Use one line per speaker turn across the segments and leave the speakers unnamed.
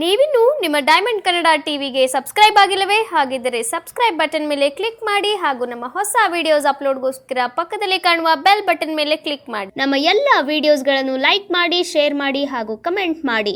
ನೀವಿನ್ನು ನಿಮ್ಮ ಡೈಮಂಡ್ ಕನ್ನಡ ಟಿವಿಗೆ ಸಬ್ಸ್ಕ್ರೈಬ್ ಆಗಿಲ್ಲವೇ? ಹಾಗಿದ್ದರೆ ಸಬ್ಸ್ಕ್ರೈಬ್ ಬಟನ್ ಮೇಲೆ ಕ್ಲಿಕ್ ಮಾಡಿ ಹಾಗೂ ನಮ್ಮ ಹೊಸ ವಿಡಿಯೋಸ್ ಅಪ್ಲೋಡ್ಗೋಸ್ಕರ ಪಕ್ಕದಲ್ಲಿ ಕಾಣುವ ಬೆಲ್ ಬಟನ್ ಮೇಲೆ ಕ್ಲಿಕ್ ಮಾಡಿ. ನಮ್ಮ ಎಲ್ಲ ವಿಡಿಯೋಸ್ಗಳನ್ನು ಲೈಕ್ ಮಾಡಿ, ಶೇರ್ ಮಾಡಿ ಹಾಗೂ ಕಮೆಂಟ್ ಮಾಡಿ.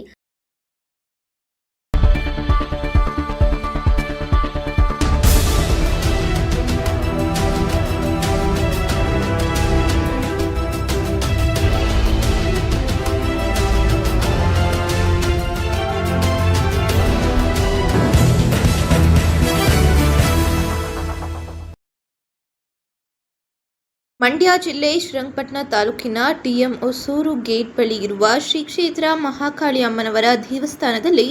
ಮಂಡ್ಯ ಜಿಲ್ಲೆ ಶ್ರೀರಂಗಪಟ್ಟಣ ತಾಲೂಕಿನ ಟಿಎಂ ಹೊಸೂರು ಗೇಟ್ ಬಳಿ ಇರುವ ಶ್ರೀ ಕ್ಷೇತ್ರ ಮಹಾಕಾಳಿ ಅಮ್ಮನವರ ದೇವಸ್ಥಾನದಲ್ಲಿ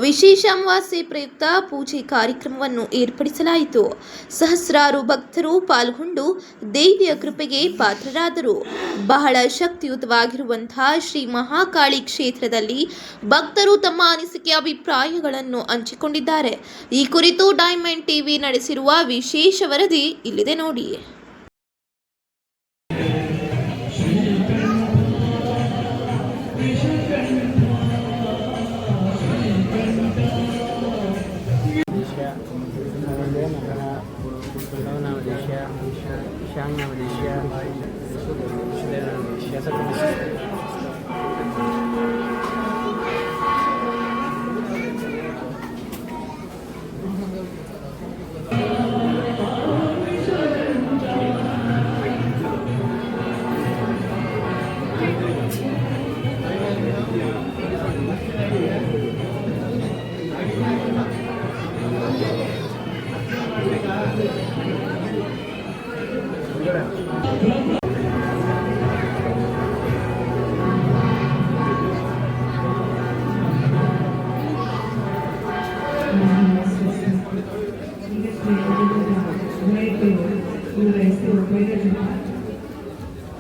ವಿಶೇಷ ಅಮಾವಾಸ್ಯೆ ಪ್ರಯುಕ್ತ ಪೂಜೆ ಕಾರ್ಯಕ್ರಮವನ್ನು ಏರ್ಪಡಿಸಲಾಯಿತು. ಸಹಸ್ರಾರು ಭಕ್ತರು ಪಾಲ್ಗೊಂಡು ದೇವಿಯ ಕೃಪೆಗೆ ಪಾತ್ರರಾದರು. ಬಹಳ ಶಕ್ತಿಯುತವಾಗಿರುವಂತಹ ಶ್ರೀ ಮಹಾಕಾಳಿ ಕ್ಷೇತ್ರದಲ್ಲಿ ಭಕ್ತರು ತಮ್ಮ ಅನಿಸಿಕೆ ಅಭಿಪ್ರಾಯಗಳನ್ನು ಹಂಚಿಕೊಂಡಿದ್ದಾರೆ. ಈ ಕುರಿತು ಡೈಮಂಡ್ ಟಿವಿ ನಡೆಸಿರುವ ವಿಶೇಷ ವರದಿ ಇಲ್ಲಿದೆ ನೋಡಿ.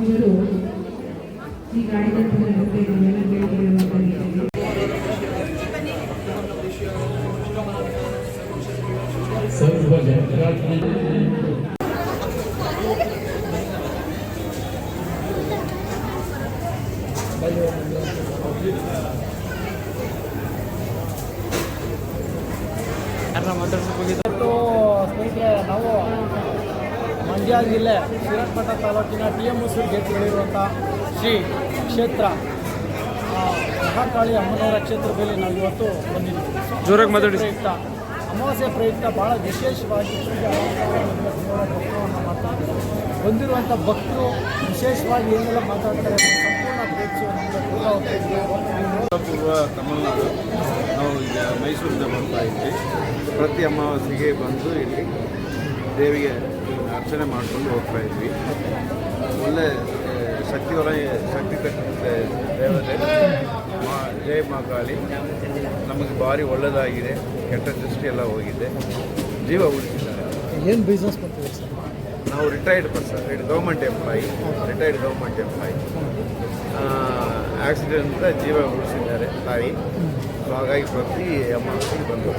ಇವರು ಈ ಗಾಡಿನ
ಸ್ನೇಹಿತರೆ, ನಾವು ಮಂಡ್ಯ ಜಿಲ್ಲೆ ಶ್ರೀರಂಗಪಟ್ಟಣ ತಾಲೂಕಿನ ಟಿಎಂ ಹೊಸೂರು ಗೇಟ್ಗಳಿರುವಂಥ ಶ್ರೀ ಕ್ಷೇತ್ರ ಮಹಾಕಾಳಿ ಅಮ್ಮನವರ ಕ್ಷೇತ್ರದಲ್ಲಿ ನಾವು ಇವತ್ತು ಬಂದಿದ್ದೀವಿ. ಪ್ರಯುಕ್ತ ಅಮಾವಾಸ್ಯೆ ಪ್ರಯುಕ್ತ ಭಾಳ ವಿಶೇಷವಾಗಿ ಪೂಜೆ ಭಕ್ತವನ್ನು ಮಾತಾಡ್ತಾರೆ. ಬಂದಿರುವಂಥ ಭಕ್ತರು ವಿಶೇಷವಾಗಿ ಏನೆಲ್ಲ ಮಾತಾಡ್ತಾರೆ ಸಂಪೂರ್ಣ
ಪೂರ್ವ ತಮಿಳುನಾಡು. ನಾವು ಈಗ ಮೈಸೂರಿಂದ ಬರ್ತಾ ಇದ್ವಿ. ಪ್ರತಿ ಅಮಾವಾಸ್ಯೆಗೆ ಬಂದು ಇಲ್ಲಿ ದೇವಿಗೆ ಅರ್ಚನೆ ಮಾಡಿಕೊಂಡು ಹೋಗ್ತಾ ಇದ್ವಿ. ಒಳ್ಳೆ ಶಕ್ತಿ ದೇವತೆ ಜಯ ಮಹಾಕಾಳಿ ನಮಗೆ ಭಾರಿ ಒಳ್ಳೆಯದಾಗಿದೆ. ಕೆಟ್ಟ ದೃಷ್ಟಿ ಎಲ್ಲ ಹೋಗಿದೆ, ಜೀವ ಉಳಿಸಿದ್ದಾರೆ.
ಏನು ಬಿಸ್ನೆಸ್ ಮಾಡ್ತೀವಿ ಸರ್?
ನಾವು ರಿಟೈರ್ಡ್ ಗೌರ್ಮೆಂಟ್ ಎಂಪ್ಲಾಯಿ. ಆಕ್ಸಿಡೆಂಟ್ ಜೀವ ಉಳಿಸಿದ್ದಾರೆ ತಾಯಿ. ಸೊ ಹಾಗಾಗಿ ಪ್ರತಿ ಅಮಾವಾಸ್ಯೆಗೆ ಬಂದು